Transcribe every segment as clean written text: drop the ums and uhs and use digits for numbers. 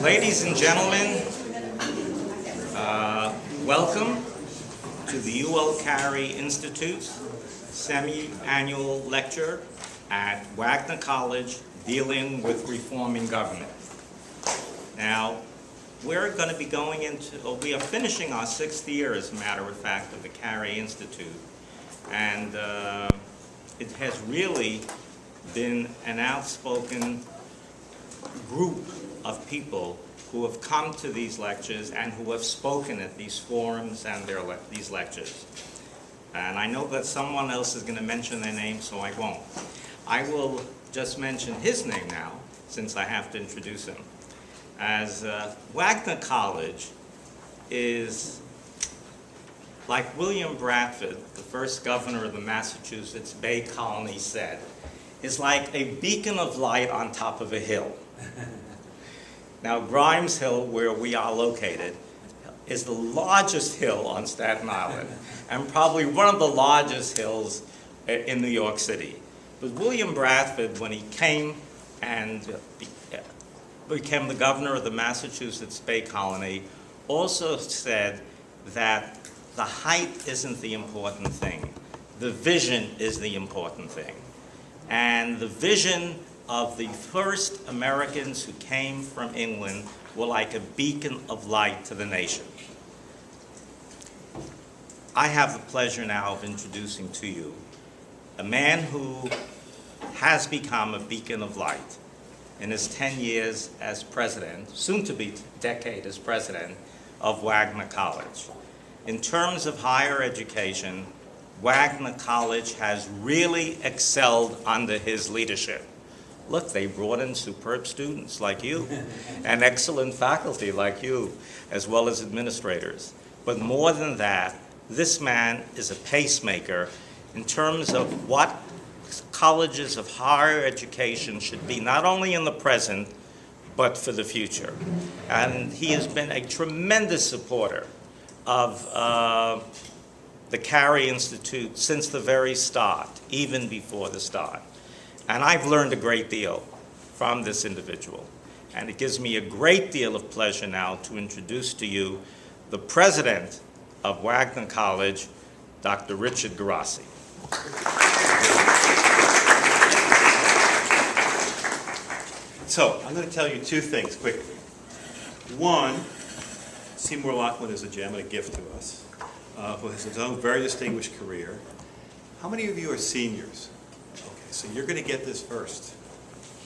Ladies and gentlemen, welcome to the UL Carey Institute's semi-annual lecture at Wagner College dealing with reforming government. Now, we're going to be going into, we are finishing our 6th year, as a matter of fact, of the Carey Institute. And it has really been an outspoken group of people who have come to these lectures and who have spoken at these forums and these lectures. And I know that someone else is going to mention their name, so I won't. I will just mention his name now, since I have to introduce him. As Wagner College is, like William Bradford, the first governor of the Massachusetts Bay Colony, said, is like a beacon of light on top of a hill. Now, Grimes Hill, where we are located, is the largest hill on Staten Island, and probably one of the largest hills in New York City. But William Bradford, when he came and became the governor of the Massachusetts Bay Colony, also said that the height isn't the important thing. The vision is the important thing. And the vision of the first Americans who came from England were like a beacon of light to the nation. I have the pleasure now of introducing to you a man who has become a beacon of light in his 10 years as president, soon to be decade as president of Wagner College. In terms of higher education, Wagner College has really excelled under his leadership. Look, they brought in superb students like you and excellent faculty like you, as well as administrators. But more than that, this man is a pacemaker in terms of what colleges of higher education should be, not only in the present, but for the future. And he has been a tremendous supporter of the Carey Institute since the very start, even before the start. And I've learned a great deal from this individual. And it gives me a great deal of pleasure now to introduce to you the president of Wagner College, Dr. Richard Garassi. So, I'm going to tell you two things quickly. One, Seymour Lockwood is a gem and a gift to us, who has his own very distinguished career. How many of you are seniors? Okay, so you're going to get this first.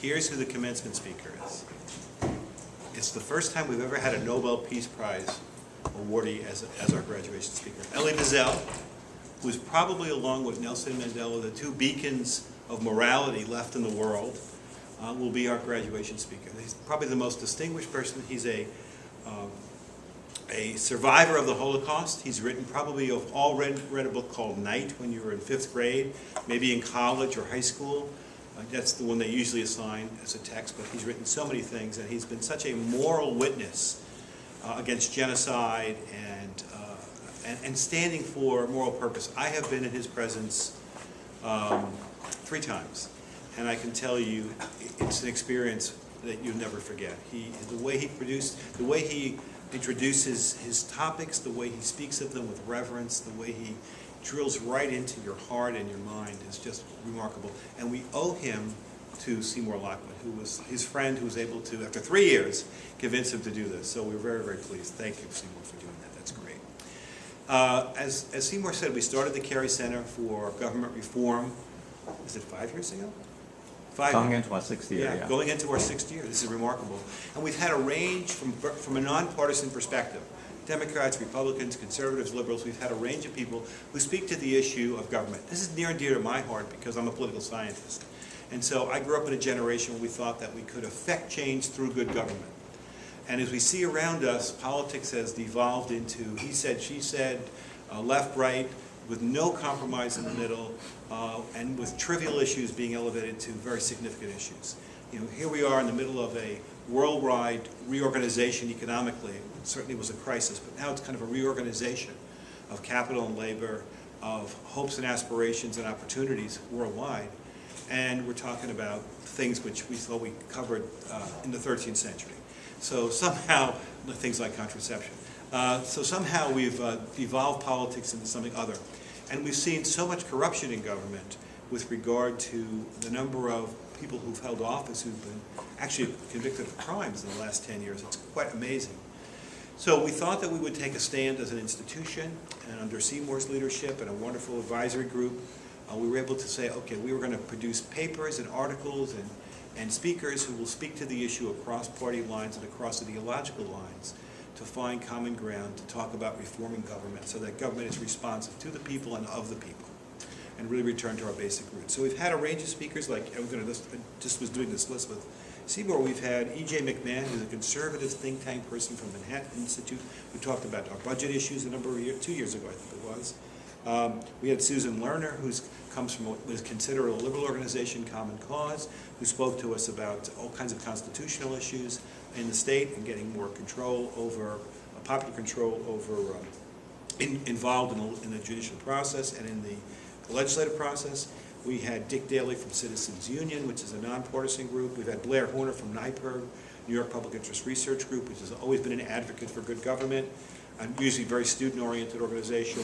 Here's who the commencement speaker is. It's the first time we've ever had a Nobel Peace Prize awardee as our graduation speaker. Elie Wiesel, who's probably, along with Nelson Mandela, the two beacons of morality left in the world, will be our graduation speaker. He's probably the most distinguished person. He's a survivor of the Holocaust. He's written, probably you've all read a book called Night when you were in 5th grade, maybe in college or high school. That's the one they usually assign as a text, but he's written so many things, and he's been such a moral witness against genocide and standing for moral purpose. I have been in his presence 3 times, and I can tell you it's an experience that you'll never forget. The way he introduces his topics, the way he speaks of them with reverence, the way he drills right into your heart and your mind is just remarkable. And we owe him to Seymour Lockwood, who was his friend, who was able to, after 3 years, convince him to do this. So we're very, very pleased. Thank you, Seymour, for doing that. That's great. As Seymour said, we started the Carey Center for Government Reform, is it 5 years ago? Going into our 6th year, yeah. Going into our 6th year. This is remarkable. And we've had a range from a nonpartisan perspective. Democrats, Republicans, conservatives, liberals, we've had a range of people who speak to the issue of government. This is near and dear to my heart because I'm a political scientist. And so I grew up in a generation where we thought that we could affect change through good government. And as we see around us, politics has devolved into he said, she said, left, right, with no compromise in the middle, and with trivial issues being elevated to very significant issues. You know, here we are in the middle of a worldwide reorganization economically. It certainly was a crisis, but now it's kind of a reorganization of capital and labor, of hopes and aspirations and opportunities worldwide. And we're talking about things which we thought we covered in the 13th century. So somehow, things like contraception. So somehow we've evolved politics into something other. And we've seen so much corruption in government with regard to the number of people who've held office who've been actually convicted of crimes in the last 10 years. It's quite amazing. So we thought that we would take a stand as an institution, and under Seymour's leadership and a wonderful advisory group, we were able to say, okay, we were going to produce papers and articles and speakers who will speak to the issue across party lines and across ideological lines to find common ground, to talk about reforming government so that government is responsive to the people and of the people, and really return to our basic roots. So we've had a range of speakers, like I just was doing this list with Seymour. We've had E.J. McMahon, who's a conservative think tank person from Manhattan Institute, who talked about our budget issues a number of years, 2 years ago I think it was. We had Susan Lerner, who comes from what is considered a liberal organization, Common Cause, who spoke to us about all kinds of constitutional issues in the state and getting more control over, popular control over, involved in the judicial process and in the legislative process. We had Dick Daley from Citizens Union, which is a nonpartisan group. We've had Blair Horner from NYPIRG, New York Public Interest Research Group, which has always been an advocate for good government, usually very student-oriented organization.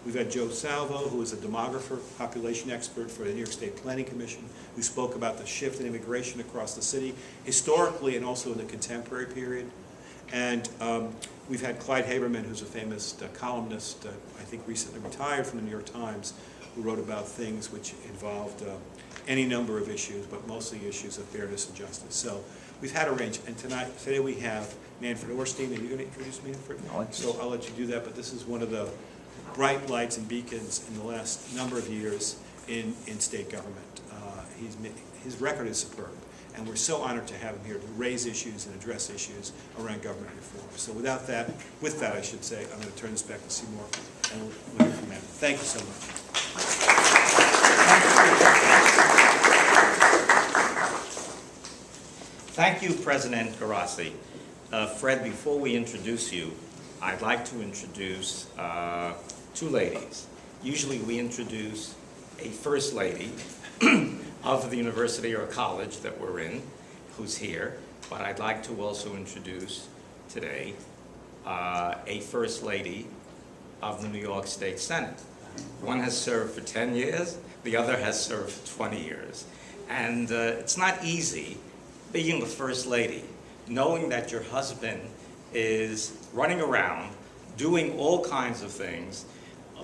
We've had Joe Salvo, who is a demographer, population expert for the New York State Planning Commission, who spoke about the shift in immigration across the city, historically and also in the contemporary period. And we've had Clyde Haberman, who's a famous columnist, I think recently retired from the New York Times, who wrote about things which involved any number of issues, but mostly issues of fairness and justice. So we've had a range, and today we have Manfred Orenstein. Are you going to introduce Manfred? So I'll let you do that, but this is one of the bright lights and beacons in the last number of years in state government. His record is superb, and we're so honored to have him here to raise issues and address issues around government reform. So with that I should say, I'm going to turn this back to Seymour, and we'll hear from him. Thank you so much. Thank you, President Gerasi. Fred, before we introduce you, I'd like to introduce two ladies. Usually we introduce a first lady of the university or college that we're in, who's here, but I'd like to also introduce today a first lady of the New York State Senate. One has served for 10 years, the other has served for 20 years. And it's not easy being a first lady, knowing that your husband is running around doing all kinds of things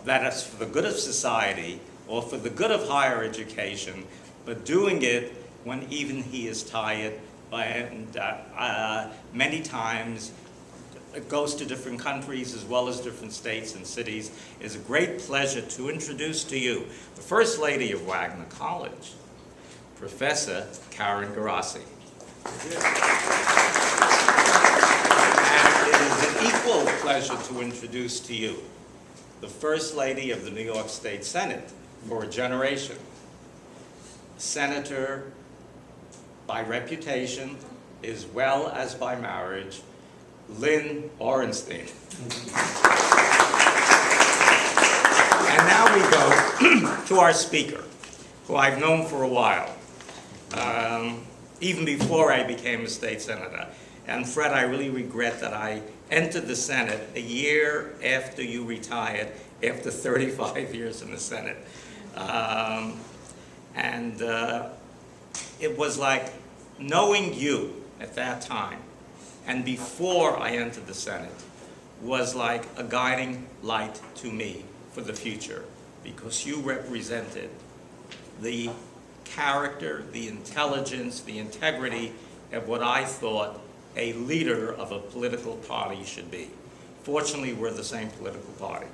that is for the good of society or for the good of higher education, but doing it when even he is tired, and many times it goes to different countries as well as different states and cities. It's a great pleasure to introduce to you the First Lady of Wagner College, Professor Karen Gerasi. And it is an equal pleasure to introduce to you the First Lady of the New York State Senate for a generation, Senator by reputation as well as by marriage, Lynn Orenstein. And now we go to our speaker, who I've known for a while, even before I became a state senator. And Fred, I really regret that I entered the Senate a year after you retired, after 35 years in the Senate. It was like knowing you at that time and before I entered the Senate was like a guiding light to me for the future, because you represented the character, the intelligence, the integrity of what I thought a leader of a political party should be. Fortunately, we're the same political party.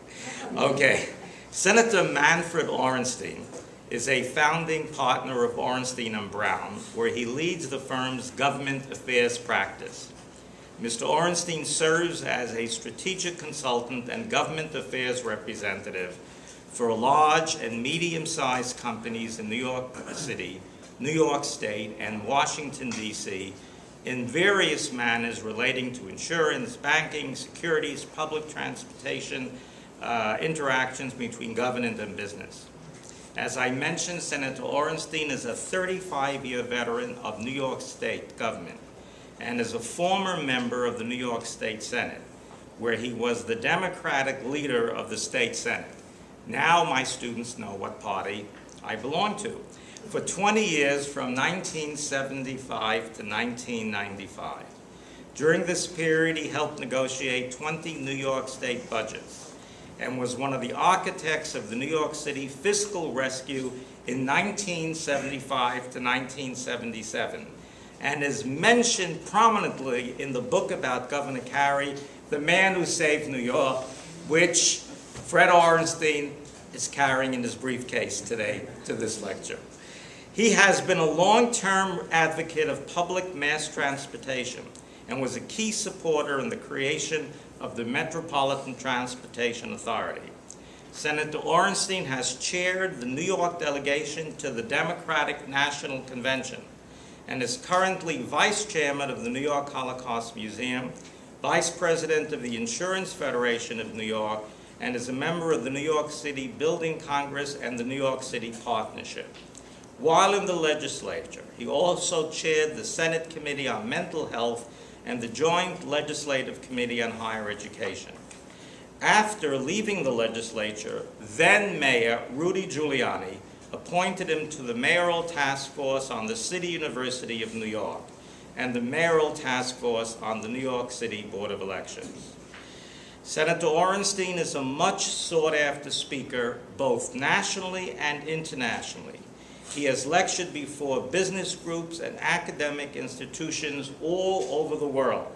Okay, Senator Manfred Orenstein is a founding partner of Orenstein & Brown, where he leads the firm's government affairs practice. Mr. Orenstein serves as a strategic consultant and government affairs representative for large and medium-sized companies in New York City, New York State, and Washington, D.C., in various manners relating to insurance, banking, securities, public transportation, interactions between government and business. As I mentioned, Senator Orenstein is a 35-year veteran of New York State government. and is a former member of the New York State Senate, where he was the Democratic leader of the state Senate. Now my students know what party I belong to. For 20 years, from 1975 to 1995. During this period, he helped negotiate 20 New York State budgets and was one of the architects of the New York City fiscal rescue in 1975 to 1977, and is mentioned prominently in the book about Governor Carey, The Man Who Saved New York, which Fred Orenstein is carrying in his briefcase today to this lecture. He has been a long-term advocate of public mass transportation and was a key supporter in the creation of the Metropolitan Transportation Authority. Senator Orenstein has chaired the New York delegation to the Democratic National Convention and is currently vice chairman of the New York Holocaust Museum, vice president of the Insurance Federation of New York, and is a member of the New York City Building Congress and the New York City Partnership. While in the legislature, he also chaired the Senate Committee on Mental Health and the Joint Legislative Committee on Higher Education. After leaving the legislature, then Mayor Rudy Giuliani appointed him to the Mayoral Task Force on the City University of New York and the Mayoral Task Force on the New York City Board of Elections. Senator Orenstein is a much sought-after speaker, both nationally and internationally. He has lectured before business groups and academic institutions all over the world.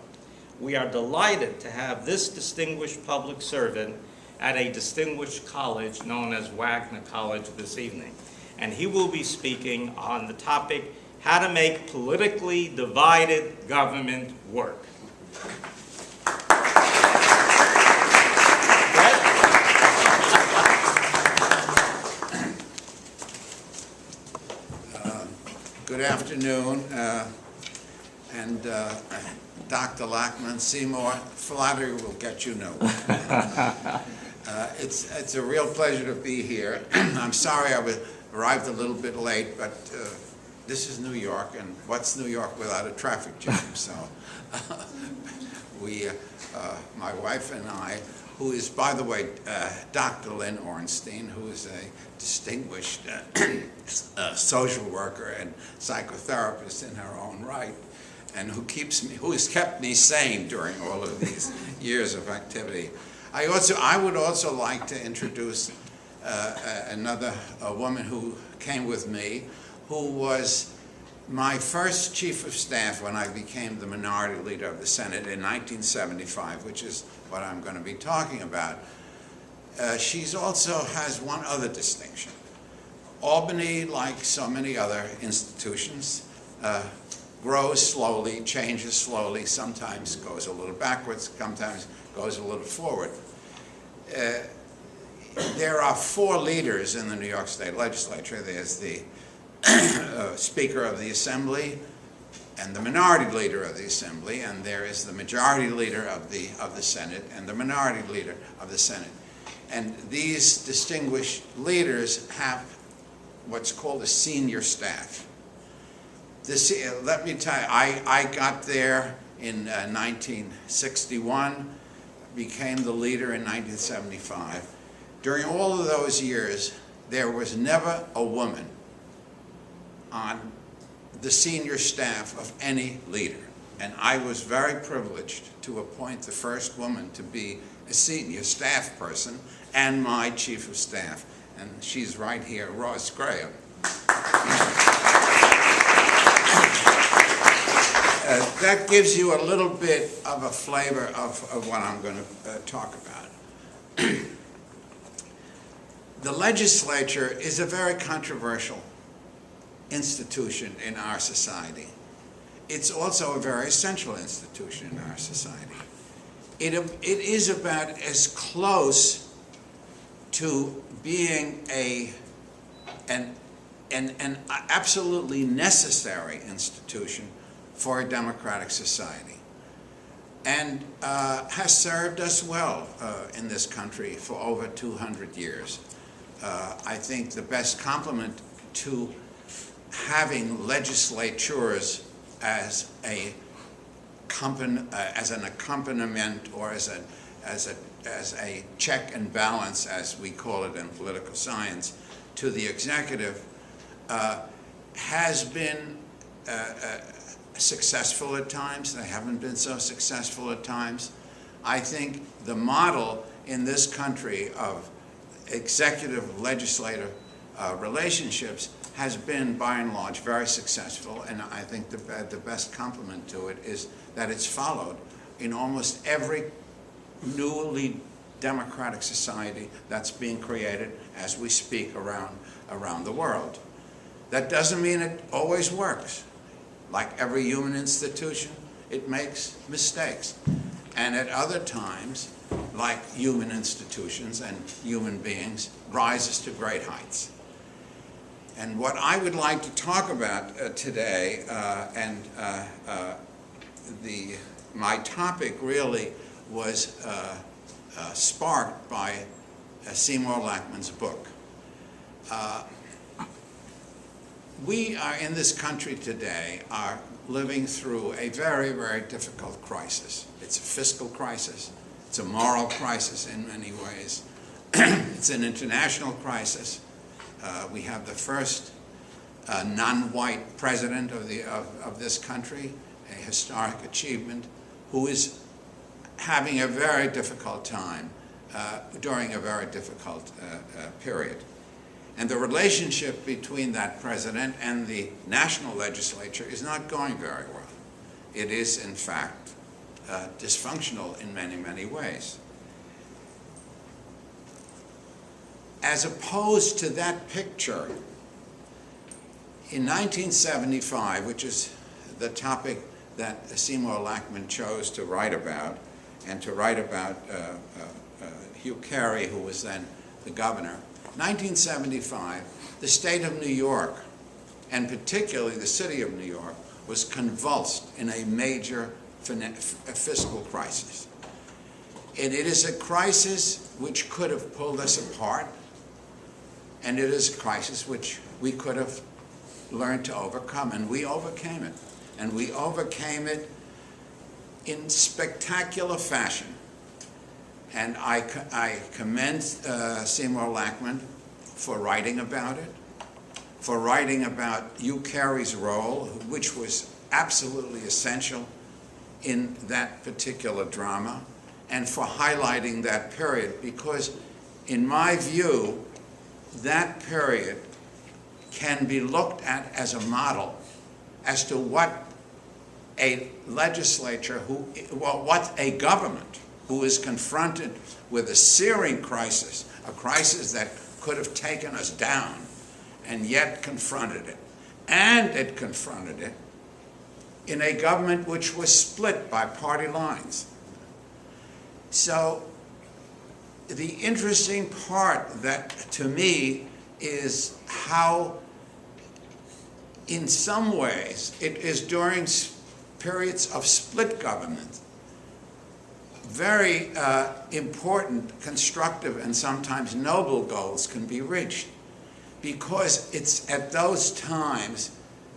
We are delighted to have this distinguished public servant at a distinguished college known as Wagner College this evening. And he will be speaking on the topic, how to make politically divided government work. Good afternoon, Dr. Lachman Seymour, flattery will get you nowhere. It's a real pleasure to be here. I'm sorry I arrived a little bit late, but this is New York, and what's New York without a traffic jam? So my wife and I, who is, by the way, Dr. Lynn Orenstein, who is a distinguished social worker and psychotherapist in her own right, and who has kept me sane during all of these years of activity. I would also like to introduce another woman who came with me, who was my first chief of staff when I became the minority leader of the Senate in 1975, which is what I'm going to be talking about. She also has one other distinction. Albany, like so many other institutions, grows slowly, changes slowly, sometimes goes a little backwards, sometimes goes a little forward. There are four leaders in the New York State Legislature. There's the Speaker of the Assembly and the minority leader of the Assembly, and there is the majority leader of the Senate and the minority leader of the Senate. And these distinguished leaders have what's called a senior staff. Let me tell you, I got there in 1961, became the leader in 1975. During all of those years, there was never a woman on the senior staff of any leader. And I was very privileged to appoint the first woman to be a senior staff person and my chief of staff. And she's right here, Ross Graham. That gives you a little bit of a flavor of what I'm going to talk about. The legislature is a very controversial institution in our society. It's also a very essential institution in our society. It is about as close to being an absolutely necessary institution for a democratic society, and has served us well in this country for over 200 years. I think the best compliment to having legislatures as a as an accompaniment or as a check and balance, as we call it in political science, to the executive, has been successful at times. They haven't been so successful at times. I think the model in this country of executive-legislative relationships has been, by and large, very successful, and I think the best compliment to it is that it's followed in almost every newly democratic society that's being created as we speak around the world. That doesn't mean it always works. Like every human institution, it makes mistakes. And at other times, like human institutions and human beings, rises to great heights. And what I would like to talk about today, my topic really was sparked by Seymour Lachman's book. We are in this country today are living through a very, very difficult crisis. It's a fiscal crisis. It's a moral crisis in many ways. It's an international crisis. We have the first non-white president of this country, a historic achievement, who is having a very difficult time during a very difficult period. And the relationship between that president and the national legislature is not going very well. It is, in fact, dysfunctional in many, many ways. As opposed to that picture, in 1975, which is the topic that Seymour Lachman chose to write about, and to write about Hugh Carey, who was then the governor, 1975, the state of New York, and particularly the city of New York, was convulsed in a major fiscal crisis. And it is a crisis which could have pulled us apart, and it is a crisis which we could have learned to overcome, and we overcame it. And we overcame it in spectacular fashion. And I commend Seymour Lachman for writing about it, for writing about Hugh Carey's role, which was absolutely essential in that particular drama, and for highlighting that period, because in my view, that period can be looked at as a model as to what a legislature, what a government who is confronted with a searing crisis, a crisis that could have taken us down, and yet confronted it. And it confronted it in a government which was split by party lines. So the interesting part that, to me, is how, in some ways, it is during periods of split government, very important, constructive, and sometimes noble goals can be reached, because it's at those times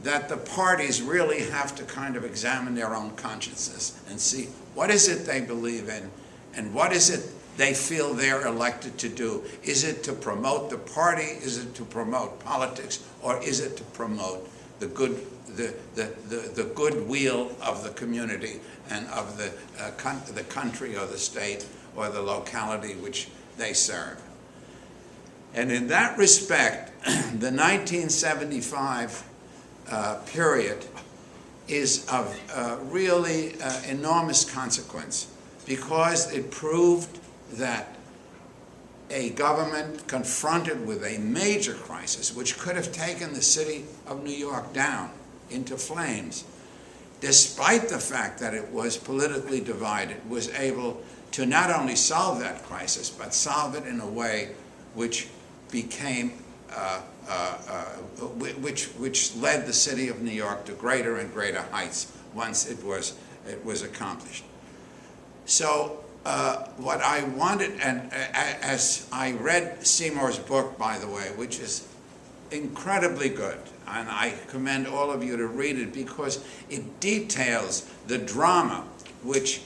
that the parties really have to kind of examine their own consciences and see what is it they believe in and what is it they feel they're elected to do. Is it to promote the party? Is it to promote politics? Or is it to promote the goodwill of the community and of the country or the state or the locality which they serve? And in that respect, the 1975 period is of really enormous consequence, because it proved that a government confronted with a major crisis, which could have taken the city of New York down into flames, despite the fact that it was politically divided, was able to not only solve that crisis, but solve it in a way which became, which led the city of New York to greater and greater heights once it was accomplished. So what I wanted, and as I read Seymour's book, by the way, which is incredibly good, and I commend all of you to read it, because it details the drama which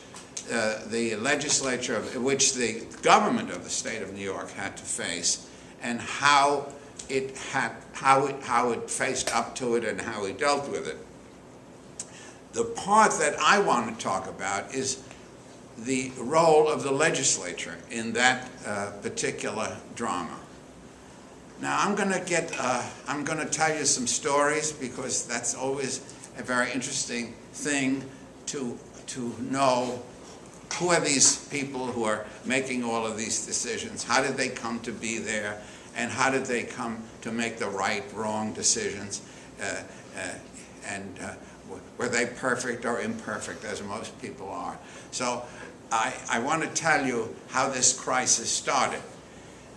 the legislature, which the government of the state of New York had to face, and how it faced up to it and how it dealt with it. The part that I want to talk about is the role of the legislature in that particular drama. Now I'm going to tell you some stories, because that's always a very interesting thing to know. Who are these people who are making all of these decisions? How did they come to be there? And how did they come to make the right, wrong decisions? Were they perfect or imperfect, as most people are? So I want to tell you how this crisis started.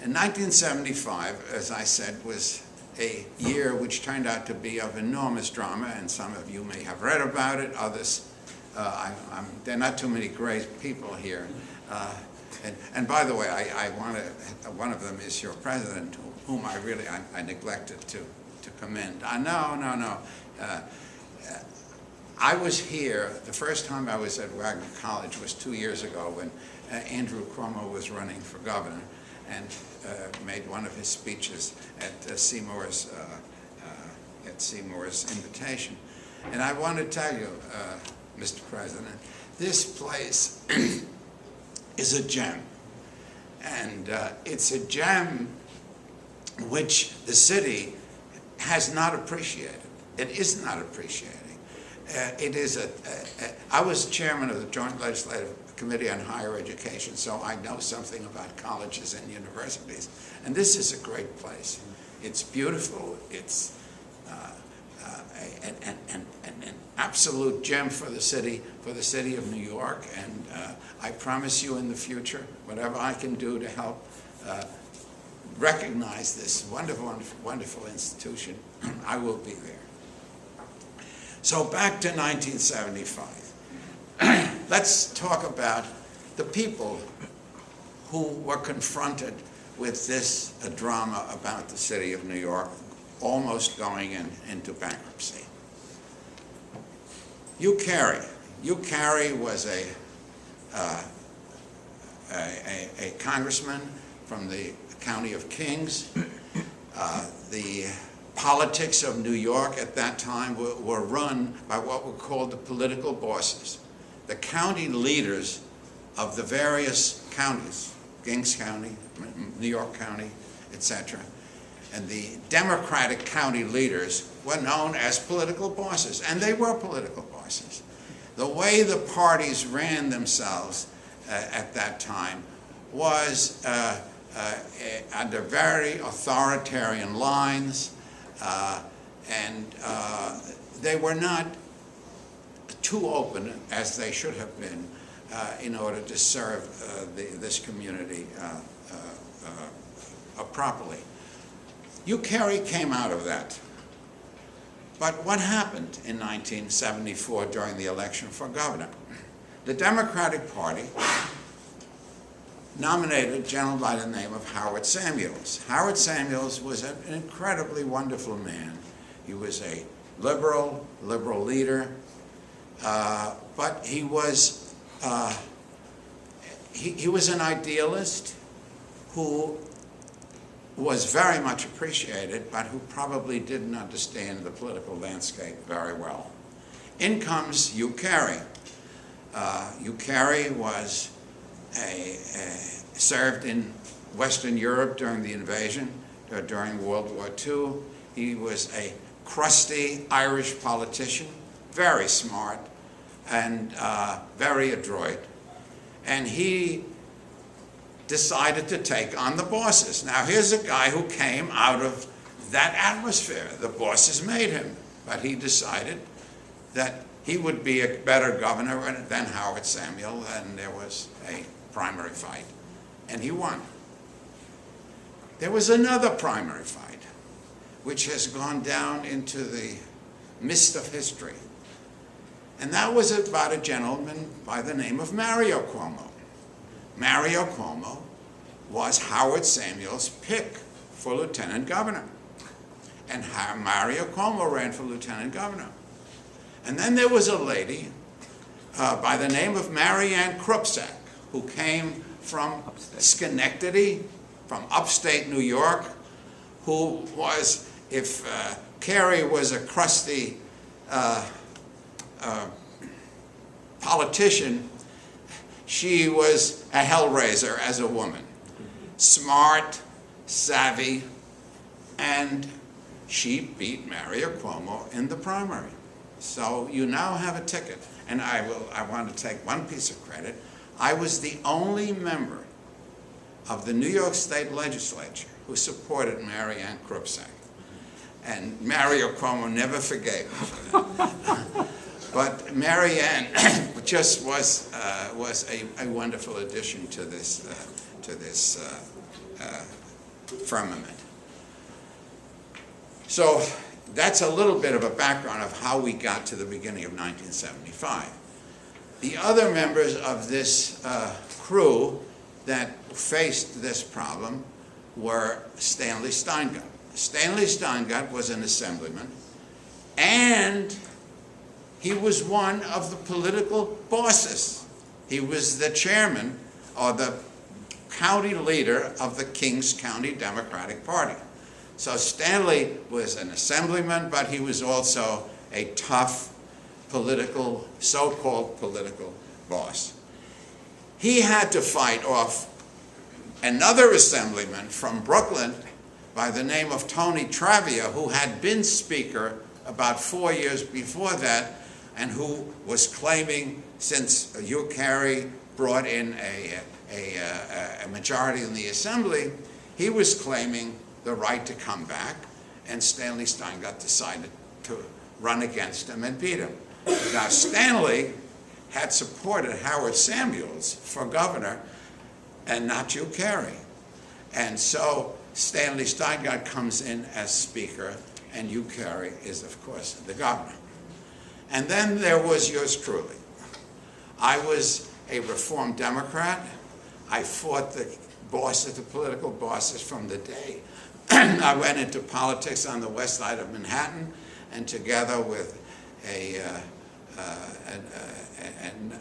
In 1975, as I said, was a year which turned out to be of enormous drama, and some of you may have read about it, others, there are not too many great people here. And by the way, one of them is your president, whom I neglected to commend. No. I was here, the first time I was at Wagner College was 2 years ago, when Andrew Cuomo was running for governor, and made one of his speeches at Seymour's invitation. And I want to tell you, Mr. President, this place is a gem. And it's a gem which the city has not appreciated. It is not appreciating. I was chairman of the Joint Legislative Committee on Higher Education, so I know something about colleges and universities. And this is a great place. It's beautiful. It's an absolute gem for the city of New York. And I promise you, in the future, whatever I can do to help recognize this wonderful, wonderful institution, I will be there. So back to 1975. Let's talk about the people who were confronted with this drama about the city of New York almost going into bankruptcy. Hugh Carey was a congressman from the County of Kings. The politics of New York at that time were run by what were called the political bosses, the county leaders of the various counties, Kings County, New York County, etc. And the Democratic county leaders were known as political bosses, and they were political bosses. The way the parties ran themselves at that time was under very authoritarian lines, and they were not too open as they should have been in order to serve this community properly. Hugh Carey came out of that. But what happened in 1974 during the election for governor? The Democratic Party nominated a gentleman by the name of Howard Samuels. Howard Samuels was an incredibly wonderful man. He was a liberal leader, but he was an idealist who was very much appreciated, but who probably didn't understand the political landscape very well. In comes Hugh Carey. Hugh Carey was served in Western Europe during the invasion, during World War II. He was a crusty Irish politician, very smart and very adroit. And he decided to take on the bosses. Now here's a guy who came out of that atmosphere. The bosses made him, but he decided that he would be a better governor than Howard Samuel, and there was a primary fight, and he won. There was another primary fight, which has gone down into the mist of history, and that was about a gentleman by the name of Mario Cuomo. Mario Cuomo was Howard Samuel's pick for lieutenant governor. And Mario Cuomo ran for lieutenant governor. And then there was a lady by the name of Marianne Krupczak, who came from Schenectady, from upstate New York, who was, if Carey was a crusty politician, she was a hellraiser as a woman. Smart, savvy, and she beat Mario Cuomo in the primary. So you now have a ticket. And I want to take one piece of credit. I was the only member of the New York State Legislature who supported Marianne Krupczak. And Mario Cuomo never forgave me for that. But Marianne just was a wonderful addition to this firmament. So that's a little bit of a background of how we got to the beginning of 1975. The other members of this crew that faced this problem were Stanley Steingart. Stanley Steingart was an assemblyman, and he was one of the political bosses. He was the chairman or the county leader of the Kings County Democratic Party. So Stanley was an assemblyman, but he was also a tough political, so-called political boss. He had to fight off another assemblyman from Brooklyn by the name of Tony Travia, who had been speaker about 4 years before that, and who was claiming, since Hugh Carey brought in a majority in the assembly, he was claiming the right to come back, and Stanley Steingart decided to run against him and beat him. Now, Stanley had supported Howard Samuels for governor and not Hugh Carey. And so Stanley Steingart comes in as speaker, and Hugh Carey is, of course, the governor. And then there was yours truly. I was a Reformed Democrat. I fought the bosses, the political bosses from the day I went into politics on the west side of Manhattan, and together with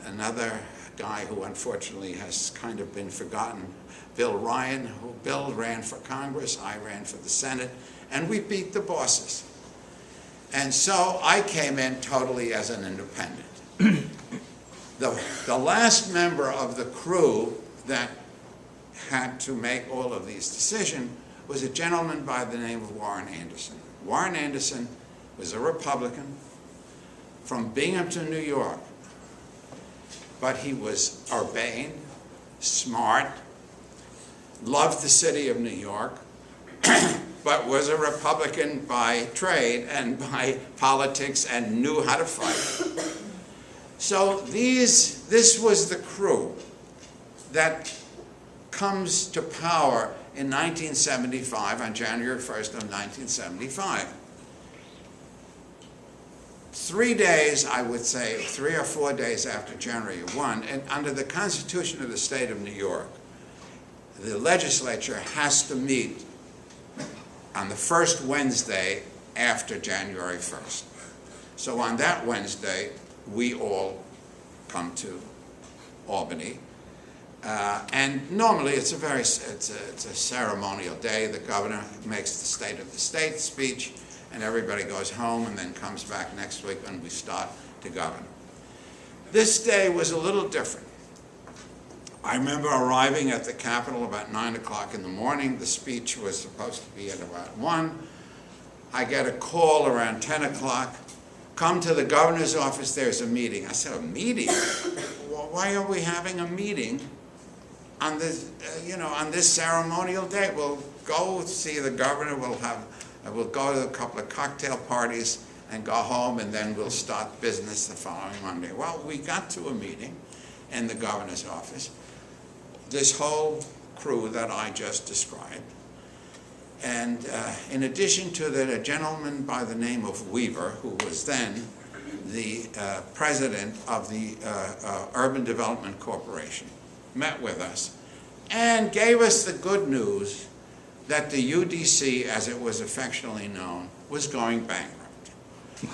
another guy who unfortunately has kind of been forgotten, Bill Ryan, Bill ran for Congress, I ran for the Senate, and we beat the bosses. And so I came in totally as an independent. The last member of the crew that had to make all of these decisions was a gentleman by the name of Warren Anderson. Warren Anderson was a Republican from Binghamton, New York, but he was urbane, smart, loved the city of New York, but was a Republican by trade and by politics and knew how to fight. So this was the crew that comes to power in 1975, on January 1st of 1975. 3 days, I would say, 3 or 4 days after January 1, and under the Constitution of the State of New York, the legislature has to meet on the first Wednesday after January 1st. So on that Wednesday, we all come to Albany. And normally it's a ceremonial day. The governor makes the State of the State speech, and everybody goes home and then comes back next week when we start to govern. This day was a little different. I remember arriving at the Capitol about 9 o'clock in the morning. The speech was supposed to be at about 1. I get a call around 10 o'clock. Come to the governor's office, there's a meeting. I said, a meeting? Well, why are we having a meeting on this, on this ceremonial day? We'll go see the governor, we'll go to a couple of cocktail parties and go home, and then we'll start business the following Monday. Well, we got to a meeting in the governor's office, this whole crew that I just described. And in addition to that, a gentleman by the name of Weaver, who was then the president of the Urban Development Corporation, met with us and gave us the good news that the UDC, as it was affectionately known, was going bankrupt.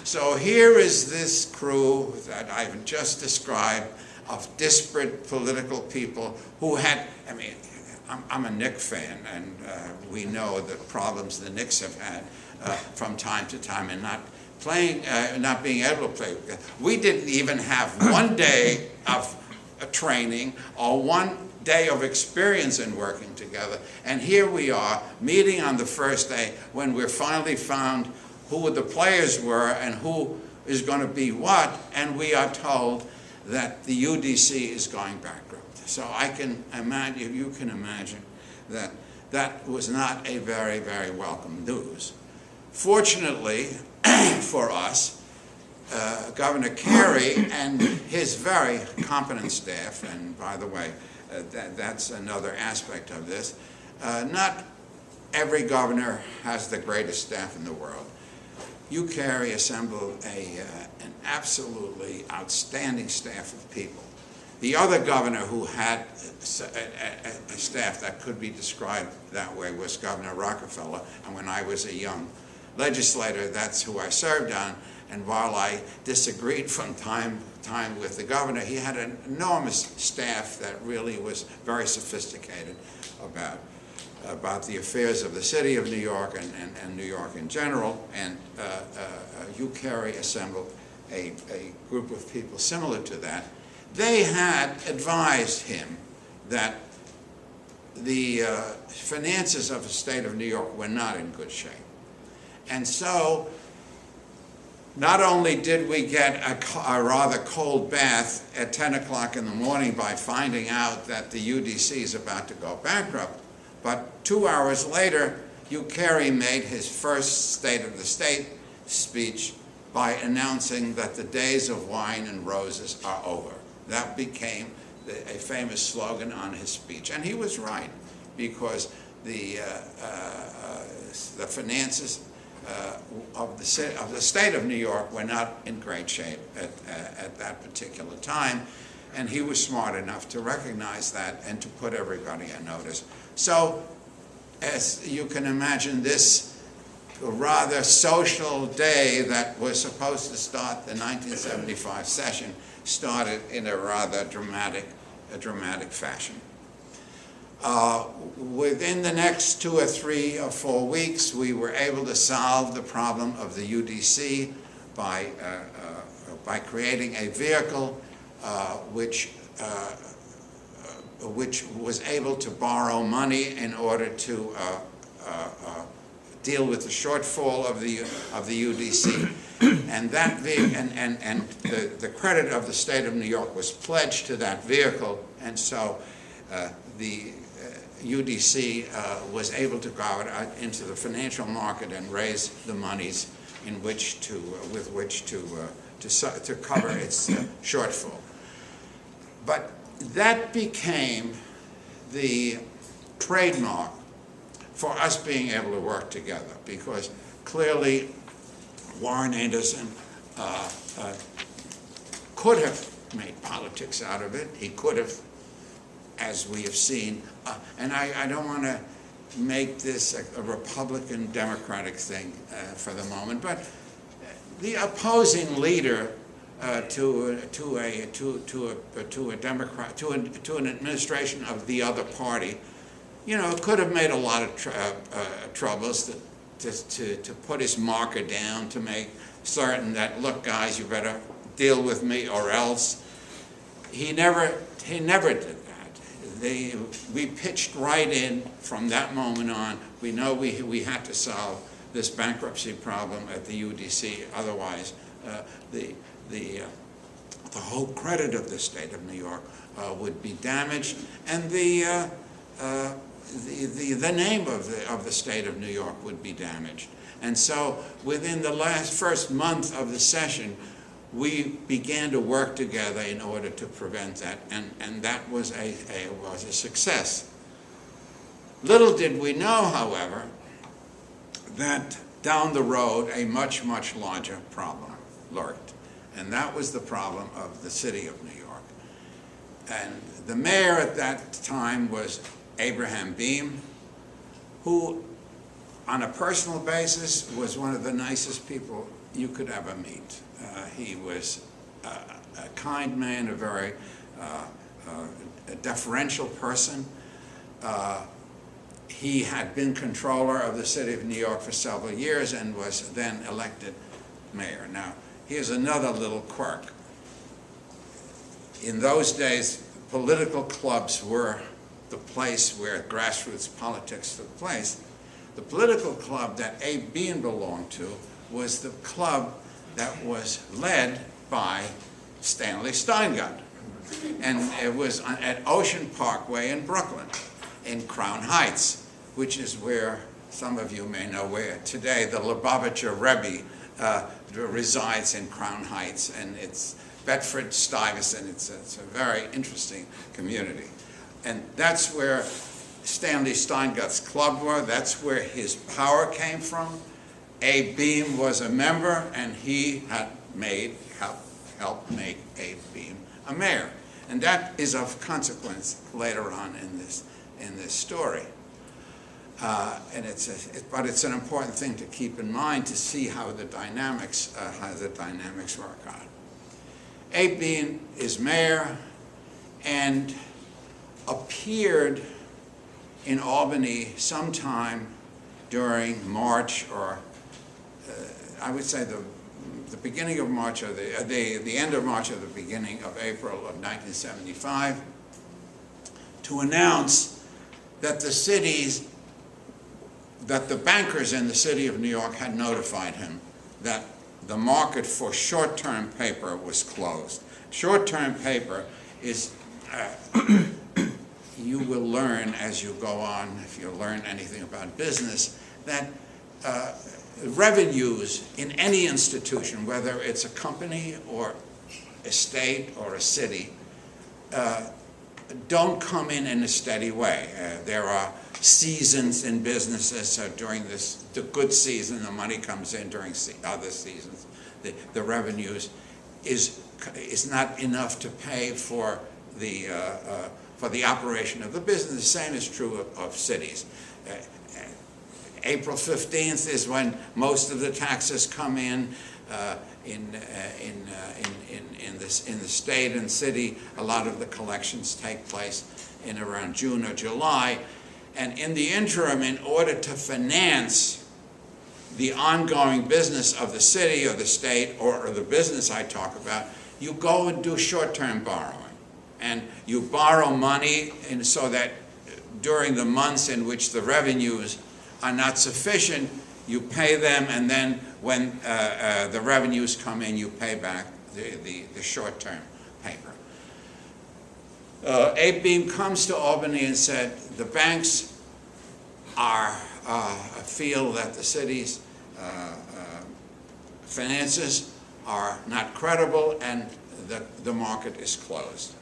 So here is this crew that I've just described of disparate political people who had, I mean, I'm a Knicks fan, and we know the problems the Knicks have had from time to time in not being able to play. We didn't even have one day of training or one day of experience in working together. And here we are, meeting on the first day when we're finally found who the players were and who is going to be what, and we are told that the UDC is going bankrupt. So I can imagine, you can imagine that that was not a very, very welcome news. Fortunately for us, Governor Carey and his very competent staff, and by the way, that's another aspect of this, not every governor has the greatest staff in the world. Hugh Carey assembled an absolutely outstanding staff of people. The other governor who had a staff that could be described that way was Governor Rockefeller, and when I was a young legislator, that's who I served on. And while I disagreed from time to time with the governor, he had an enormous staff that really was very sophisticated about the affairs of the city of New York and New York in general. And Hugh Carey assembled a group of people similar to that. They had advised him that the finances of the state of New York were not in good shape. And so, not only did we get a rather cold bath at 10 o'clock in the morning by finding out that the UDC is about to go bankrupt, but 2 hours later, Hugh Carey made his first State of the State speech by announcing that the days of wine and roses are over. That became a famous slogan on his speech. And he was right, because the finances of the state of New York were not in great shape at that particular time, and he was smart enough to recognize that and to put everybody on notice. So, as you can imagine, this rather social day that was supposed to start the 1975 session started in a rather dramatic fashion. Within the next 2 or 3 or 4 weeks, we were able to solve the problem of the UDC by creating a vehicle which was able to borrow money in order to deal with the shortfall of the UDC. And that the credit of the state of New York was pledged to that vehicle, and so the UDC was able to go out into the financial market and raise the monies with which to cover its shortfall. But that became the trademark for us being able to work together, because clearly Warren Anderson could have made politics out of it. He could have, as we have seen, and I don't want to make this a Republican-Democratic thing for the moment, but the opposing leader to an administration of the other party, you know, could have made a lot of troubles to put his marker down, to make certain that, look, guys, you better deal with me or else. He never did that. We pitched right in from that moment on. We know we had to solve this bankruptcy problem at the UDC. Otherwise, the whole credit of the state of New York would be damaged, and the name of the state of New York would be damaged. And so, within the first month of the session, we began to work together in order to prevent that, and that was a success. Little did we know, however, that down the road a much, much larger problem lurked, and that was the problem of the city of New York. And the mayor at that time was Abraham Beame, who, on a personal basis, was one of the nicest people you could ever meet. He was a kind man, a very a deferential person. He had been controller of the city of New York for several years and was then elected mayor. Now, here's another little quirk. In those days, political clubs were the place where grassroots politics took place. The political club that Abe Beame belonged to was the club that was led by Stanley Steingart. And it was at Ocean Parkway in Brooklyn, in Crown Heights, which is where, some of you may know where today the Lubavitcher Rebbe resides in Crown Heights, and it's Bedford-Stuyvesant. It's a very interesting community. And that's where Stanley Steingart's club was. That's where his power came from. Abe Beame was a member, and he had helped make Abe Beame a mayor. And that is of consequence later on in this story. But it's an important thing to keep in mind to see how the dynamics work out. Abe Beame is mayor and appeared in Albany sometime during March, or I would say the beginning of March, or the end of March or the beginning of April of 1975, to announce that the bankers in the city of New York had notified him that the market for short-term paper was closed. Short-term paper is, you will learn as you go on, if you learn anything about business, that revenues in any institution, whether it's a company or a state or a city, don't come in a steady way. There are seasons in businesses. So during the good season, the money comes in. During other seasons, the revenues is not enough to pay for the operation of the business. The same is true of cities. April 15th is when most of the taxes come in the state and city. A lot of the collections take place in around June or July. And in the interim, in order to finance the ongoing business of the city or the state or the business I talk about, you go and do short-term borrowing. And you borrow money so that during the months in which the revenues are not sufficient, you pay them, and then when the revenues come in, you pay back the short-term paper. Abe Beame comes to Albany and said, the banks feel that the city's finances are not credible and the market is closed.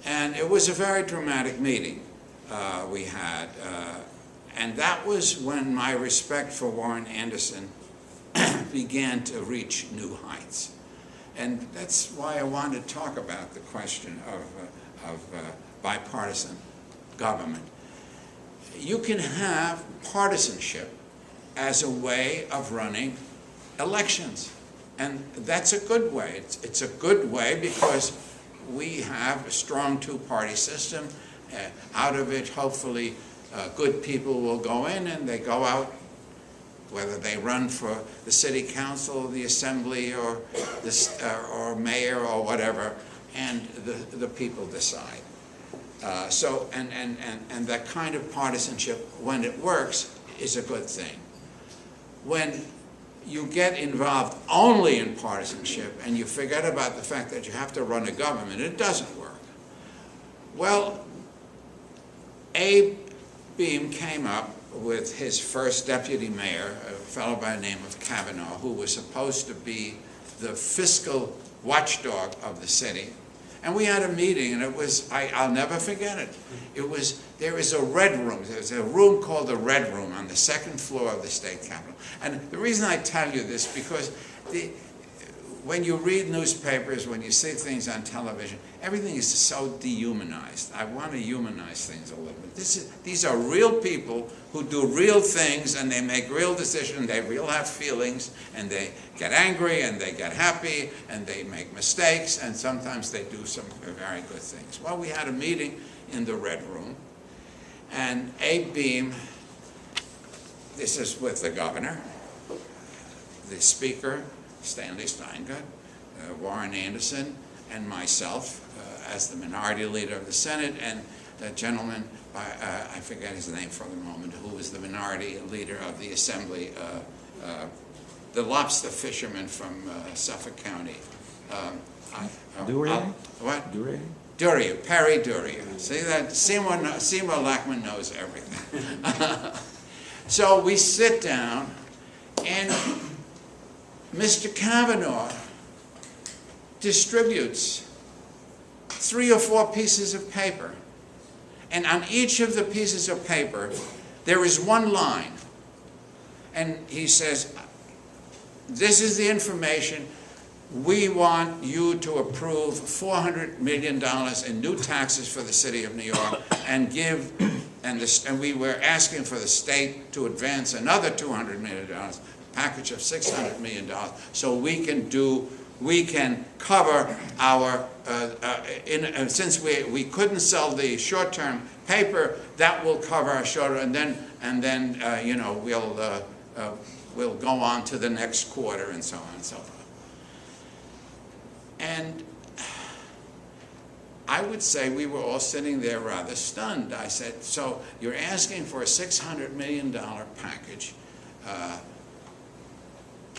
And it was a very dramatic meeting we had. And that was when my respect for Warren Anderson began to reach new heights. And that's why I want to talk about the question of bipartisan government. You can have partisanship as a way of running elections. And that's a good way. It's a good way because we have a strong two-party system. Out of it, hopefully, good people will go in, and they go out, whether they run for the city council, the assembly, or mayor, or whatever, and the people decide. And that kind of partisanship, when it works, is a good thing. When you get involved only in partisanship and you forget about the fact that you have to run a government, it doesn't work. Well, Abe Beame came up with his first deputy mayor, a fellow by the name of Kavanaugh, who was supposed to be the fiscal watchdog of the city. And we had a meeting, and it was, I'll never forget it. There is a red room. There's a room called the Red Room on the second floor of the state capitol. And the reason I tell you this, because when you read newspapers, when you see things on television, everything is so dehumanized. I want to humanize things a little bit. These are real people who do real things, and they make real decisions. They real have feelings, and they get angry, and they get happy, and they make mistakes, and sometimes they do some very good things. Well, we had a meeting in the Red Room, and Abe Beame, this is with the governor, the speaker, Stanley Steingart, Warren Anderson, and myself as the minority leader of the Senate, and the gentleman, I forget his name for the moment, who was the minority leader of the Assembly, the lobster fisherman from Suffolk County. Duryea? What? Duryea? Duryea, Perry Duryea. See that? Seymour Lackman knows everything. So we sit down, and Mr. Kavanaugh distributes 3 or 4 pieces of paper. And on each of the pieces of paper, there is one line. And he says, this is the information. We want you to approve $400 million in new taxes for the city of New York and give, and we were asking for the state to advance another $200 million, package of $600 million, so we can cover our, since we couldn't sell the short-term paper, that will cover our short, and then you know, we'll go on to the next quarter and so on and so forth. And I would say we were all sitting there rather stunned. I said, so you're asking for a $600 million package,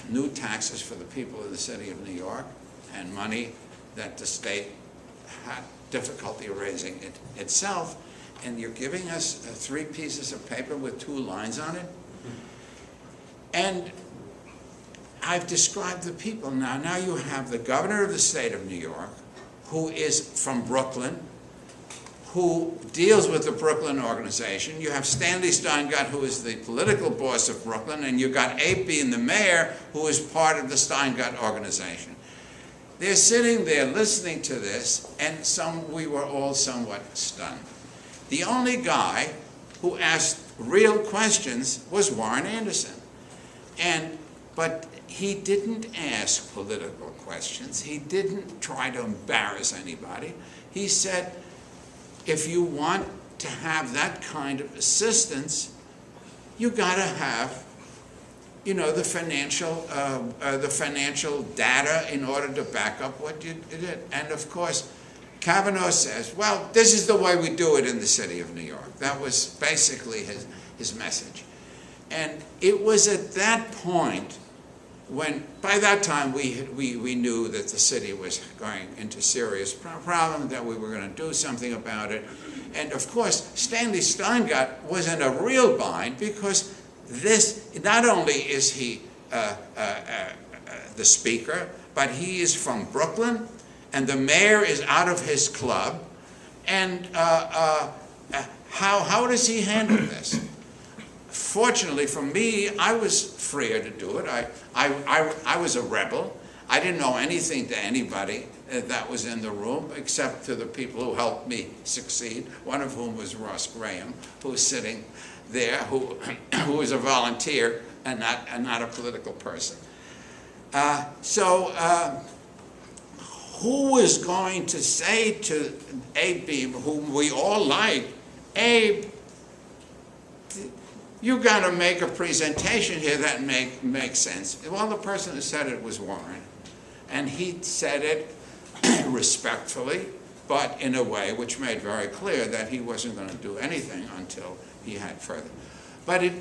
new taxes for the people of the city of New York, and money that the state had difficulty raising itself, and you're giving us 3 pieces of paper with 2 lines on it? And I've described the people. Now you have the governor of the state of New York, who is from Brooklyn, who deals with the Brooklyn organization. You have Stanley Steingart, who is the political boss of Brooklyn, and you've got Abe Beame, the mayor, who is part of the Steingart organization. They're sitting there listening to this, and we were all somewhat stunned. The only guy who asked real questions was Warren Anderson. But he didn't ask political questions. He didn't try to embarrass anybody. He said, if you want to have that kind of assistance, you got to have, you know, the financial data in order to back up what you did. And of course, Kavanaugh says, well, this is the way we do it in the city of New York. That was basically his message. And it was at that point when, by that time, we knew that the city was going into serious problem, that we were going to do something about it. And of course, Stanley Steingart was in a real bind, because this, not only is he the speaker, but he is from Brooklyn, and the mayor is out of his club. And how does he handle this? Fortunately for me, I was freer to do it. I was a rebel. I didn't know anything to anybody that was in the room, except to the people who helped me succeed, one of whom was Ross Graham, who was sitting there, who was a volunteer and not a political person. Who was going to say to Abe Beame, whom we all liked, Abe, you got to make a presentation here that makes sense. Well, the person who said it was Warren, and he said it respectfully, but in a way which made very clear that he wasn't going to do anything until he had further. But it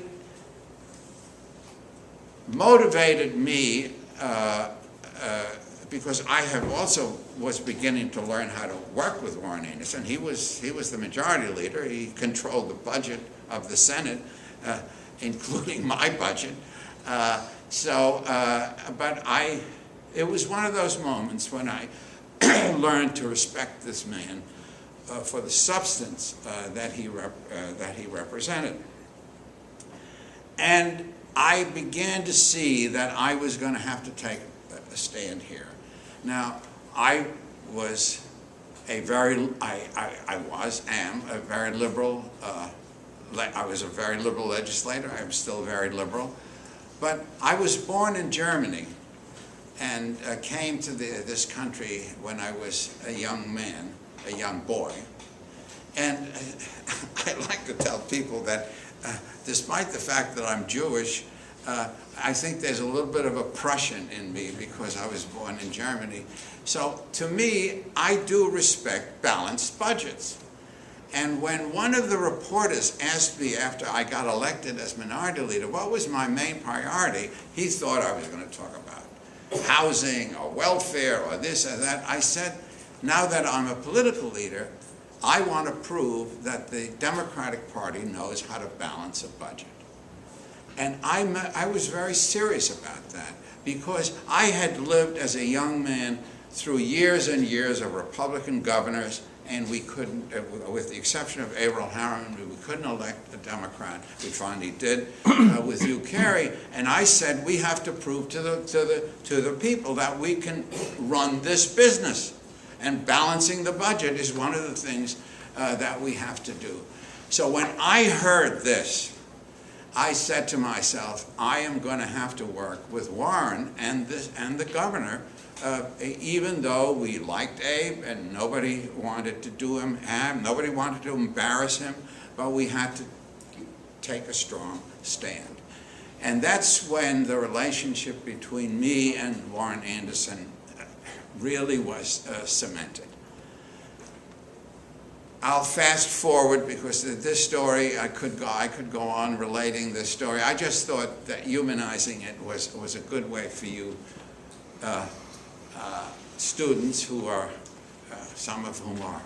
motivated me because I have also was beginning to learn how to work with Warren Anderson. He was the majority leader. He controlled the budget of the Senate, including my budget. It was one of those moments when I learned to respect this man for the substance that he represented. And I began to see that I was going to have to take stand here. Now, I was a very, am a very liberal, I was a very liberal legislator. I'm still very liberal. But I was born in Germany and came to this country when I was a young man, a young boy. And I like to tell people that despite the fact that I'm Jewish, I think there's a little bit of a Prussian in me because I was born in Germany. So to me, I do respect balanced budgets. And when one of the reporters asked me after I got elected as minority leader, what was my main priority, he thought I was going to talk about housing or welfare or this or that. I said, now that I'm a political leader, I want to prove that the Democratic Party knows how to balance a budget. And I was very serious about that because I had lived as a young man through years and years of Republican governors, and we couldn't, with the exception of Averell Harriman, we couldn't elect a Democrat. We finally did with Hugh Carey, and I said we have to prove to the people that we can run this business, and balancing the budget is one of the things that we have to do. So when I heard this, I said to myself, I am going to have to work with Warren and the governor, even though we liked Abe and nobody wanted to do him harm, nobody wanted to embarrass him, but we had to take a strong stand. And that's when the relationship between me and Warren Anderson really was cemented. I'll fast forward because this story, I could go on relating this story. I just thought that humanizing it was a good way for you students who are, some of whom are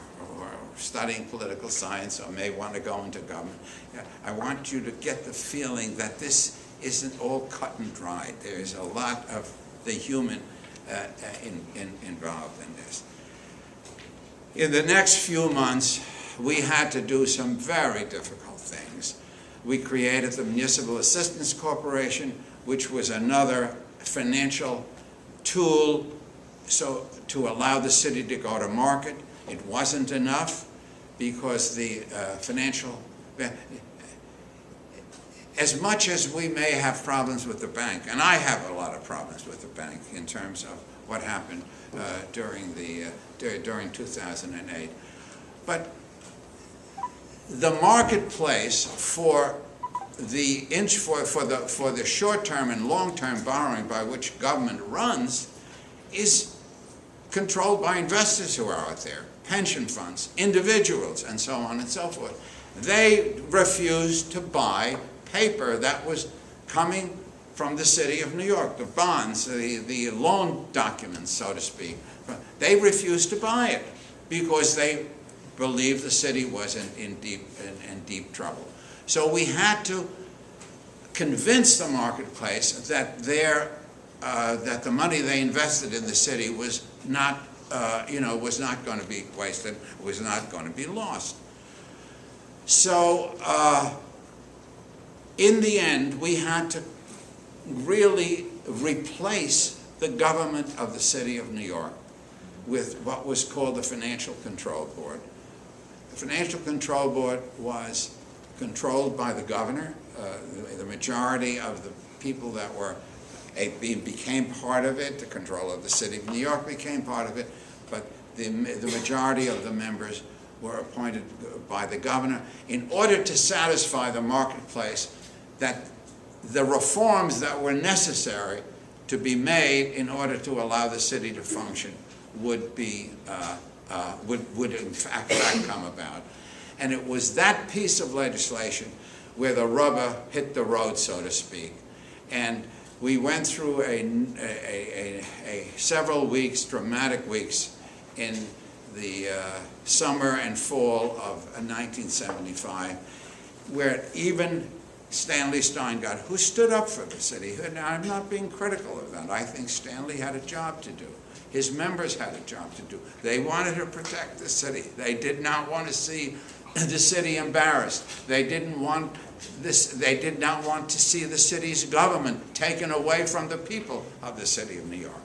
studying political science or may want to go into government. I want you to get the feeling that this isn't all cut and dried. There's a lot of the human involved in this. In the next few months, we had to do some very difficult things. We created the Municipal Assistance Corporation, which was another financial tool to allow the city to go to market. It wasn't enough because the financial, as much as we may have problems with the bank, and I have a lot of problems with the bank in terms of what happened during 2008. But the marketplace for the short-term and long-term borrowing by which government runs is controlled by investors who are out there, pension funds, individuals, and so on and so forth. They refused to buy paper that was coming from the city of New York, the bonds, the loan documents, so to speak. They refused to buy it because they believed the city was in deep trouble. So we had to convince the marketplace that that the money they invested in the city was not, was not going to be wasted, was not going to be lost. So in the end, we had to really replace the government of the city of New York with what was called the Financial Control Board. The Financial Control Board was controlled by the governor. The majority of the people that became part of it, the control of the city of New York became part of it, but the majority of the members were appointed by the governor in order to satisfy the marketplace that the reforms that were necessary to be made in order to allow the city to function would in fact come about. And it was that piece of legislation where the rubber hit the road, so to speak. And we went through several weeks, dramatic weeks, in the summer and fall of 1975, where even Stanley Steingart, who stood up for the city, and I'm not being critical of that, I think Stanley had a job to do. His members had a job to do. They wanted to protect the city. They did not want to see the city embarrassed. They didn't want this. They did not want to see the city's government taken away from the people of the city of New York.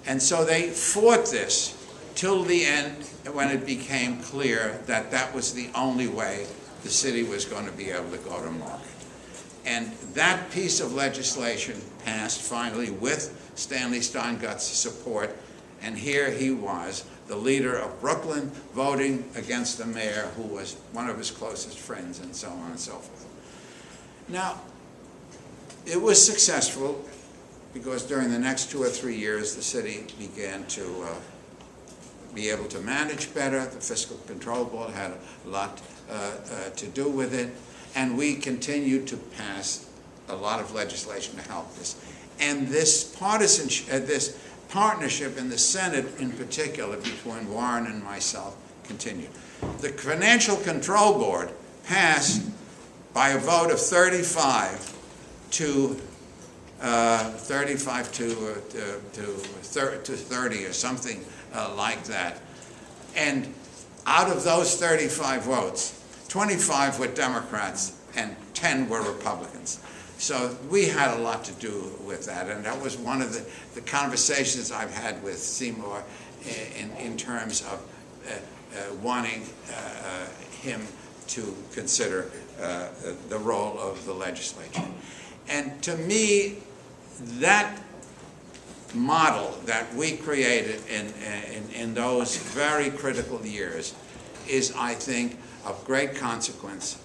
And so they fought this till the end, when it became clear that that was the only way the city was going to be able to go to market. And that piece of legislation passed finally with Stanley Steingut's support, and here he was, the leader of Brooklyn, voting against the mayor who was one of his closest friends, and so on and so forth. Now, it was successful because during the next 2 or 3 years, the city began to be able to manage better. The Fiscal Control Board had a lot to do with it, and we continued to pass a lot of legislation to help this. And this partisanship, this partnership in the Senate in particular between Warren and myself continued. The Financial Control Board passed by a vote of 35 to 30 or something like that. And out of those 35 votes, 25 were Democrats and 10 were Republicans. So we had a lot to do with that, and that was one of the conversations I've had with Seymour in terms of wanting him to consider the role of the legislature. And to me, that model that we created in those very critical years is, I think, of great consequence.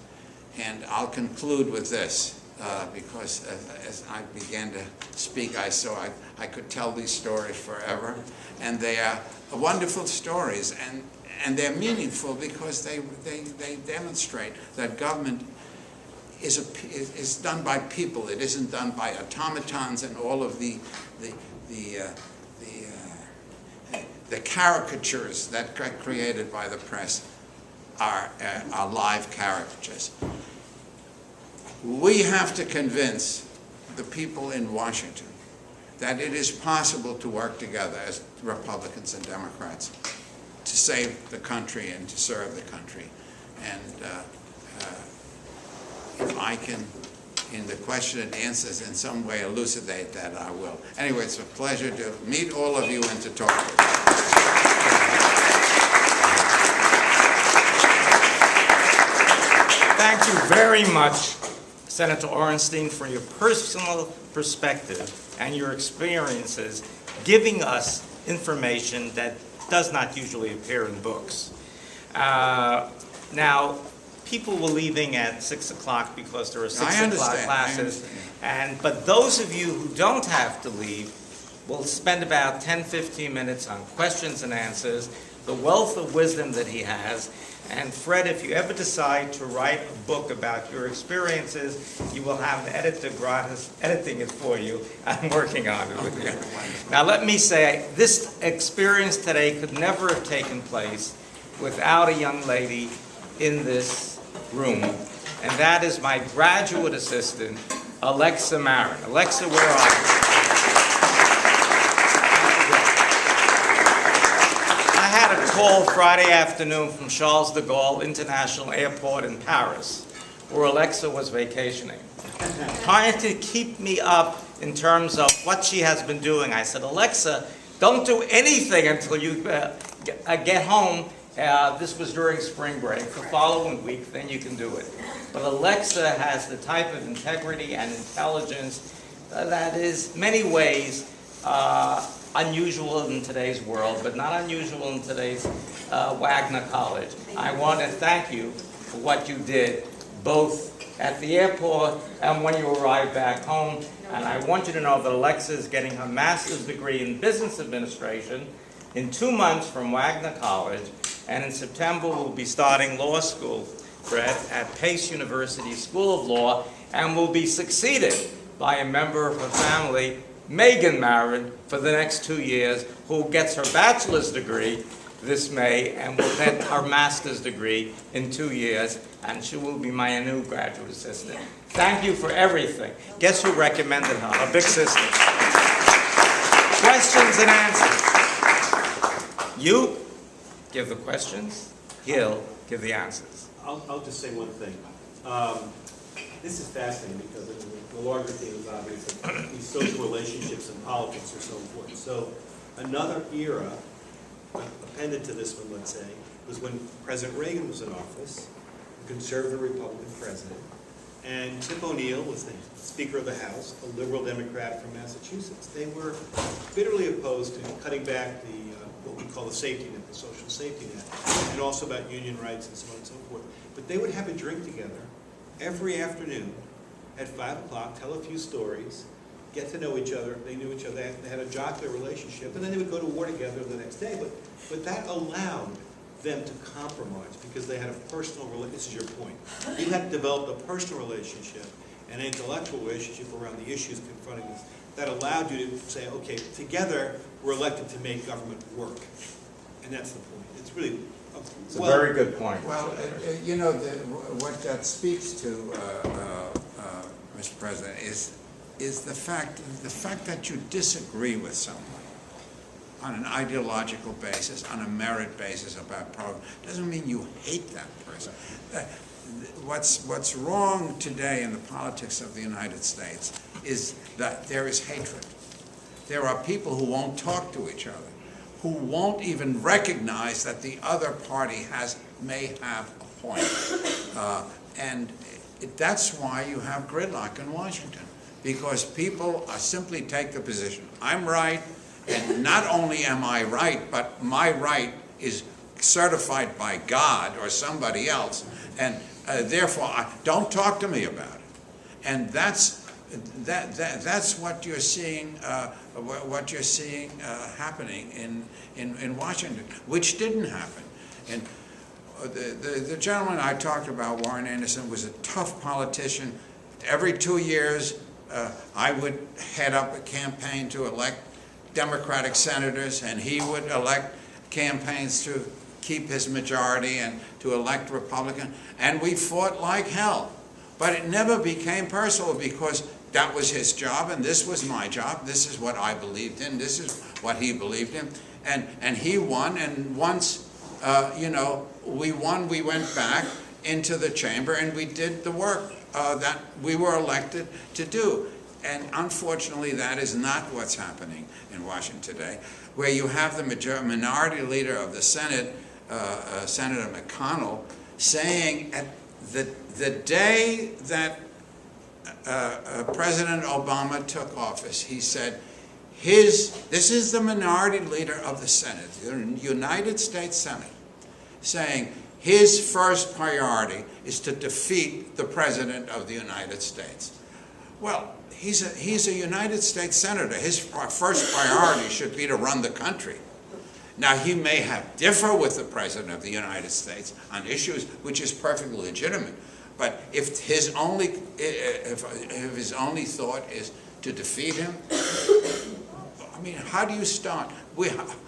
And I'll conclude with this, because as I began to speak, I saw I could tell these stories forever. And they are wonderful stories, and they're meaningful because they demonstrate that government is done by people. It isn't done by automatons, and all of the caricatures that got created by the press are live caricatures. We have to convince the people in Washington that it is possible to work together as Republicans and Democrats to save the country and to serve the country. And if I can, in the question and answers, in some way elucidate that, I will. Anyway, it's a pleasure to meet all of you and to talk with you. Thank you very much, Senator Orenstein, for your personal perspective and your experiences, giving us information that does not usually appear in books. Now, people were leaving at 6 o'clock because there are 6 o'clock classes. But those of you who don't have to leave will spend about 10-15 minutes on questions and answers, the wealth of wisdom that he has. And Fred, if you ever decide to write a book about your experiences, you will have an editor gratis editing it for you. I'm working on it with you. Now let me say, this experience today could never have taken place without a young lady in this room, and that is my graduate assistant, Alexa Marin. Alexa, where are you? I had a call Friday afternoon from Charles de Gaulle International Airport in Paris, where Alexa was vacationing, trying to keep me up in terms of what she has been doing. I said, Alexa, don't do anything until you get home. This was during spring break. The following week, then you can do it. But Alexa has the type of integrity and intelligence that is many ways unusual in today's world, but not unusual in today's Wagner College. I want to thank you for what you did, both at the airport and when you arrived back home. And I want you to know that Alexa is getting her master's degree in business administration in 2 months from Wagner College. And in September, we'll be starting law school, Fred, at Pace University School of Law, and will be succeeded by a member of her family, Megan Marin, for the next 2 years, who gets her bachelor's degree this May and will get her master's degree in 2 years, and she will be my new graduate assistant. Thank you for everything. Guess who recommended her? Her big sister. Questions and answers. You give the questions, he'll give the answers. I'll just say one thing. This is fascinating because the larger theme is obvious. These social relationships and politics are so important. So Another era, appended to this one, let's say, was when President Reagan was in office, a conservative Republican president, and Tip O'Neill was the Speaker of the House, a liberal Democrat from Massachusetts. They were bitterly opposed to cutting back the, what we call the safety net, the social safety net, and also about union rights and so on and so forth. But they would have a drink together every afternoon at 5 o'clock, tell a few stories, get to know each other. They knew each other. They had a jocular relationship, and then they would go to war together the next day. But that allowed them to compromise because they had a personal relationship. This is your point. You had to develop a personal relationship and an intellectual relationship around the issues confronting us that allowed you to say, okay, together we're elected to make government work. And that's the point. It's really It's a very good point. Well, you know, what that speaks to, Mr. President, is the fact that you disagree with someone on an ideological basis, on a merit basis about program, doesn't mean you hate that person. What's wrong today in the politics of the United States is that there is hatred. There are people who won't talk to each other, who won't even recognize that the other party may have a point. And that's why you have gridlock in Washington, because people simply take the position, I'm right, and not only am I right, but my right is certified by God or somebody else, and therefore don't talk to me about it. And that's what you're seeing. Happening in Washington, which didn't happen. And the gentleman I talked about, Warren Anderson, was a tough politician. Every 2 years, I would head up a campaign to elect Democratic senators, and he would elect campaigns to keep his majority and to elect Republican. And we fought like hell. But it never became personal because that was his job and this was my job. This is what I believed in. This is what he believed in. And he won. And once, we won, we went back into the chamber and we did the work that we were elected to do. And unfortunately, that is not what's happening in Washington today, where you have the minority leader of the Senate, Senator McConnell, saying at the day that President Obama took office, he said, this is the minority leader of the Senate, the United States Senate, saying his first priority is to defeat the President of the United States. Well, he's a United States Senator. His first priority should be to run the country. Now, he may differ with the President of the United States on issues, which is perfectly legitimate. But if his only thought is to defeat him, I mean, how do you start?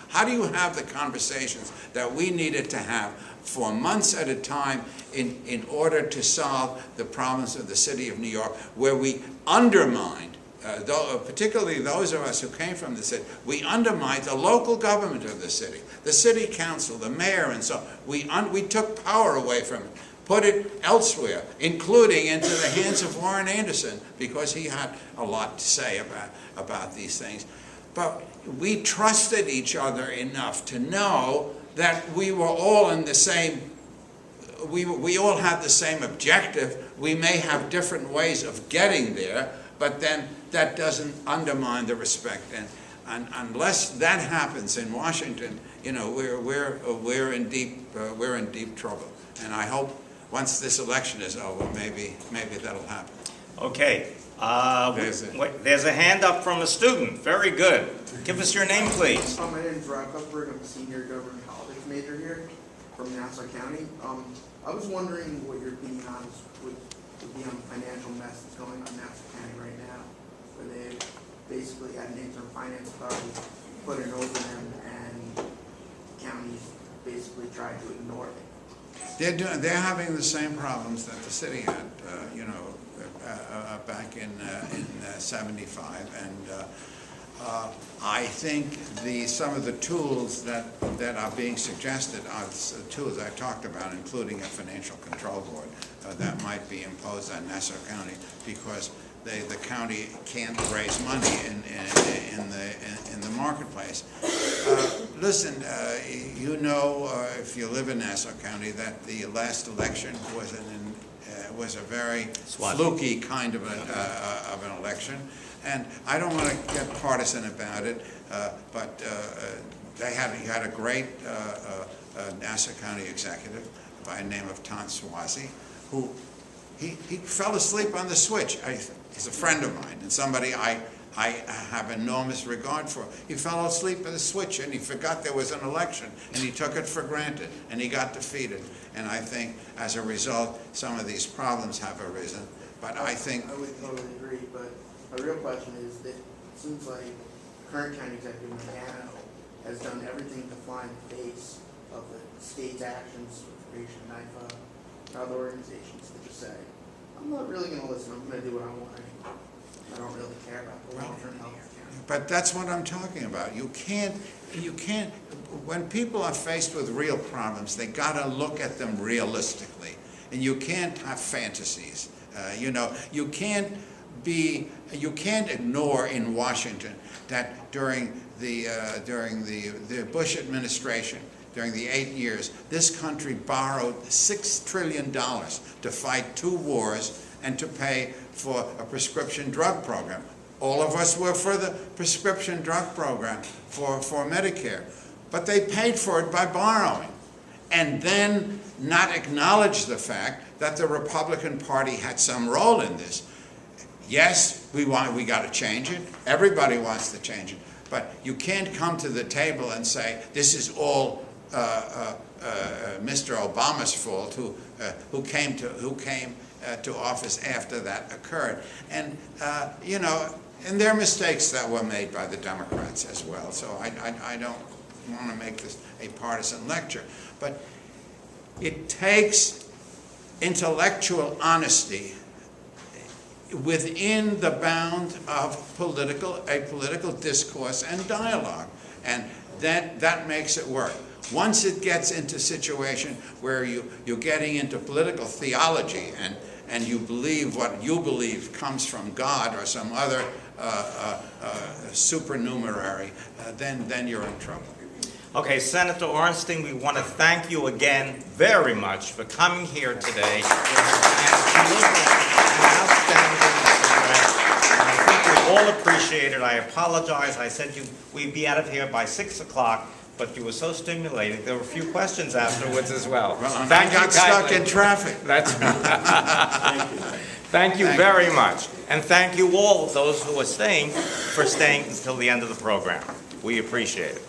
How do you have the conversations that we needed to have for months at a time in order to solve the problems of the city of New York, where we undermined, particularly those of us who came from the city, we undermined the local government of the city council, the mayor, and so on. We took power away from it, put it elsewhere, including into the hands of Warren Anderson, because he had a lot to say about these things. But we trusted each other enough to know that we were all in the same, we all had the same objective. We may have different ways of getting there, but then that doesn't undermine the respect. And unless that happens in Washington, we're in deep trouble. And I hope once this election is over, maybe that'll happen. Okay. There's a hand up from a student. Very good. Give us your name, please. My name is Rob Cuthbert. I'm a senior government politics major here from Nassau County. I was wondering what your opinion would be on the financial mess that's going on in Nassau County right now, where they basically had an interim finance authority put it over them, and counties basically tried to ignore it. They're having the same problems that the city had, back in '75, and I think some of the tools that are being suggested are the tools I talked about, including a financial control board that might be imposed on Nassau County, because the county can't raise money in the marketplace. Listen, you know, if you live in Nassau County, that the last election was a very fluky kind of an election, and I don't want to get partisan about it, but you had a great Nassau County executive by the name of Ton Swazi, who he fell asleep on the switch. He's a friend of mine and somebody I have enormous regard for. He fell asleep at the switch and he forgot there was an election and he took it for granted and he got defeated. And I think as a result, some of these problems have arisen. But I think... I would totally agree, but my real question is that it seems like current county executive Manano has done everything to fly in the face of the state's actions with creation of NIFA and other organizations to just say, I'm not really going to listen, I'm going to do what I want anyway. I don't really care about the long-term health of the county. But that's what I'm talking about. You can't, when people are faced with real problems, they gotta look at them realistically. And you can't have fantasies. You know, you can't ignore in Washington that during the Bush administration, during the 8 years, this country borrowed $6 trillion to fight 2 wars and to pay for a prescription drug program. All of us were for the prescription drug program for Medicare, but they paid for it by borrowing and then not acknowledge the fact that the Republican Party had some role in this. Yes, we got to change it. Everybody wants to change it, but you can't come to the table and say this is all Mr. Obama's fault, who came to office after that occurred, and you know. And there are mistakes that were made by the Democrats as well. So I don't want to make this a partisan lecture. But it takes intellectual honesty within the bound of a political discourse and dialogue. And that makes it work. Once it gets into a situation where you're getting into political theology and you believe what you believe comes from God or some other supernumerary, then you're in trouble. Okay, Senator Ornstein, we want to thank you again very much for coming here today and delivering an outstanding address. I think we all appreciate it. I apologize. I said we'd be out of here by 6 o'clock, but you were so stimulating. There were a few questions afterwards as well. Well, I got stuck in traffic. That's Thank you very much. And thank you all, those who are staying, for staying until the end of the program. We appreciate it.